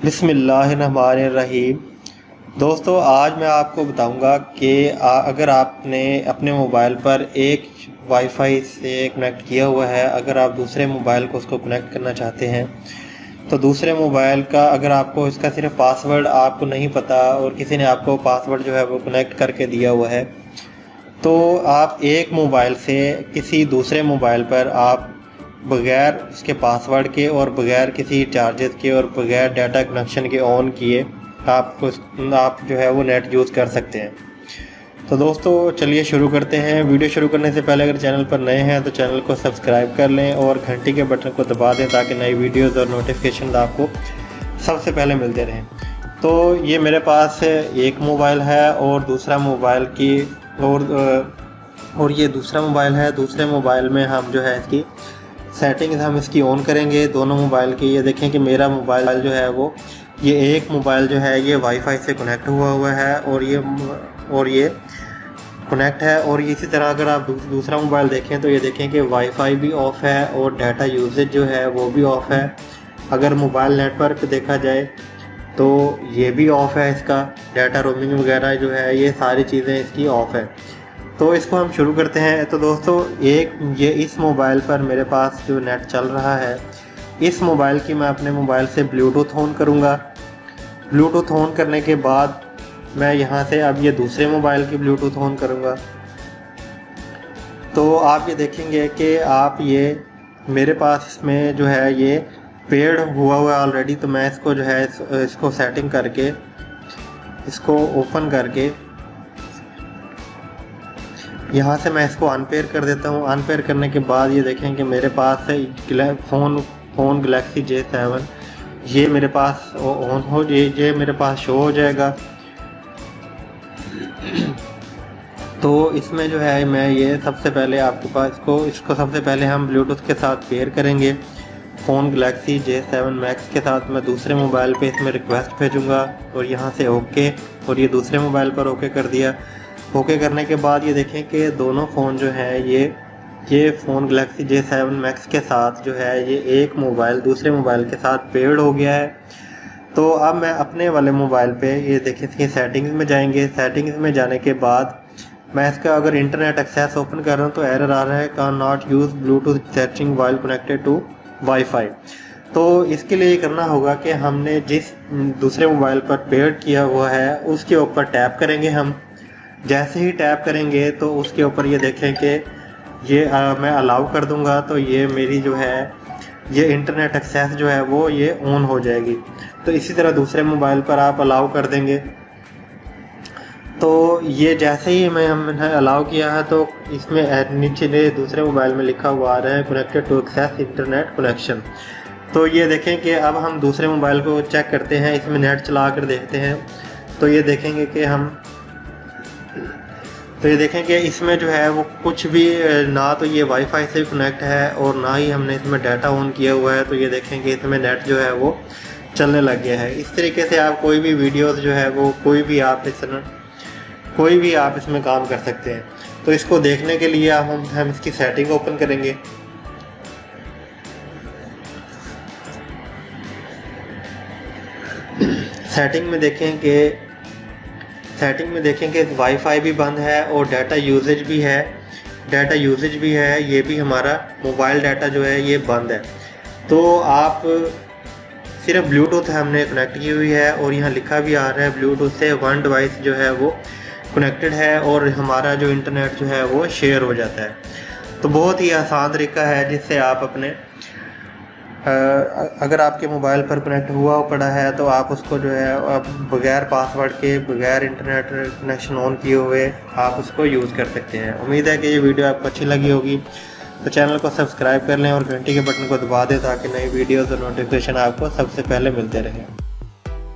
बिस्मिल्लाहिर्रहमानिर्रहीम। दोस्तों, आज मैं आपको बताऊंगा कि अगर आपने अपने मोबाइल पर एक वाईफाई से कनेक्ट किया हुआ है, अगर आप दूसरे मोबाइल को उसको कनेक्ट करना चाहते हैं तो दूसरे मोबाइल का अगर आपको इसका सिर्फ पासवर्ड आपको नहीं पता और किसी ने आपको पासवर्ड जो है वो कनेक्ट करके दिया हुआ है, तो आप एक मोबाइल से किसी दूसरे मोबाइल पर आप बग़ैर उसके पासवर्ड के और बग़ैर किसी चार्जेस के और बग़ैर डाटा कनेक्शन के ऑन किए आप जो है वो नेट यूज़ कर सकते हैं। तो दोस्तों चलिए शुरू करते हैं। वीडियो शुरू करने से पहले अगर चैनल पर नए हैं तो चैनल को सब्सक्राइब कर लें और घंटी के बटन को दबा दें ताकि नई वीडियोज़ और नोटिफिकेशन आपको सबसे पहले मिलते रहें। तो ये मेरे पास एक मोबाइल है और दूसरा मोबाइल की और ये दूसरा मोबाइल है। दूसरे मोबाइल में हम जो है इसकी सेटिंग्स हम इसकी ऑन करेंगे दोनों मोबाइल की। ये देखें कि मेरा मोबाइल जो है वो ये एक मोबाइल जो है ये वाईफाई से कनेक्ट हुआ है और ये कनेक्ट है। और इसी तरह अगर आप दूसरा मोबाइल देखें तो ये देखें कि वाईफाई भी ऑफ़ है और डाटा यूसेज जो है वो भी ऑफ़ है। अगर मोबाइल नेटवर्क देखा जाए तो ये भी ऑफ़ है, इसका डाटा रोमिंग वगैरह जो है ये सारी चीज़ें इसकी ऑफ़ है। तो इसको हम शुरू करते हैं। तो दोस्तों ये इस मोबाइल पर मेरे पास जो नेट चल रहा है, इस मोबाइल की मैं अपने मोबाइल से ब्लूटूथ ऑन करूँगा। ब्लूटूथ ऑन करने के बाद मैं यहाँ से अब ये दूसरे मोबाइल की ब्लूटूथ ऑन करूँगा। तो आप ये देखेंगे कि आप ये मेरे पास इसमें जो है ये पेड हुआ ऑलरेडी। तो मैं इसको जो है इसको सेटिंग करके इसको ओपन करके यहाँ से मैं इसको अनपेयर कर देता हूँ। अनपेयर करने के बाद ये देखें कि मेरे पास फ़ोन गैलेक्सी J7 ये मेरे पास ऑन हो ये मेरे पास शो हो जाएगा। तो इसमें जो है मैं ये सबसे पहले आपके पास इसको सबसे पहले हम ब्लूटूथ के साथ पेयर करेंगे। फ़ोन गैलेक्सी J7 Max के साथ मैं दूसरे मोबाइल पे इसमें रिक्वेस्ट भेजूँगा और यहाँ से ओके, और ये दूसरे मोबाइल पर ओके कर दिया। ओके करने के बाद ये देखें कि दोनों फ़ोन जो है ये फ़ोन गैलेक्सी J7 Max के साथ जो है ये एक मोबाइल दूसरे मोबाइल के साथ पेयर्ड हो गया है। तो अब मैं अपने वाले मोबाइल पे ये देखें इसकी सेटिंग्स में जाएंगे। सेटिंग्स में जाने के बाद मैं इसका अगर इंटरनेट एक्सेस ओपन कर रहा हूँ तो एरर आ रहा है, can not use Bluetooth setting while connected to wifi. तो इसके लिए करना होगा कि हमने जिस दूसरे मोबाइल पर पेयर्ड किया हुआ है उसके ऊपर टैप करेंगे हम। जैसे ही टैप करेंगे तो उसके ऊपर ये देखें कि ये मैं अलाउ कर दूंगा तो ये मेरी जो है ये इंटरनेट एक्सेस जो है वो ये ऑन हो जाएगी। तो इसी तरह दूसरे मोबाइल पर आप अलाउ कर देंगे। तो ये जैसे ही हमने अलाउ किया है तो इसमें नीचे दूसरे मोबाइल में लिखा हुआ आ रहा है connected to access internet connection. तो ये देखें कि अब हम दूसरे मोबाइल को चेक करते हैं, इसमें नेट चला कर देखते हैं। तो ये देखेंगे कि इसमें जो है वो कुछ भी ना तो ये वाईफाई से कनेक्ट है और ना ही हमने इसमें डाटा ऑन किया हुआ है। तो ये देखेंगे इसमें नेट जो है वो चलने लग गया है। इस तरीके से आप कोई भी वीडियोस जो है वो कोई भी आप इसमें काम कर सकते हैं। तो इसको देखने के लिए हम इसकी सेटिंग ओपन करेंगे। सेटिंग में देखें कि वाईफाई भी बंद है और डाटा यूजेज भी है। ये भी हमारा मोबाइल डाटा जो है ये बंद है। तो आप सिर्फ ब्लूटूथ हमने कनेक्ट की हुई है और यहाँ लिखा भी आ रहा है ब्लूटूथ से वन डिवाइस जो है वो कनेक्टेड है और हमारा जो इंटरनेट जो है वो शेयर हो जाता है। तो बहुत ही आसान तरीका है जिससे आप अपने अगर आपके मोबाइल पर कनेक्ट हुआ पड़ा है तो आप उसको जो है बगैर पासवर्ड के बगैर इंटरनेट कनेक्शन ऑन किए हुए आप उसको यूज़ कर सकते हैं। उम्मीद है कि ये वीडियो आपको अच्छी लगी होगी। तो चैनल को सब्सक्राइब कर लें और घंटी के बटन को दबा दें ताकि नई वीडियोज़ और नोटिफिकेशन आपको सबसे पहले मिलते रहें।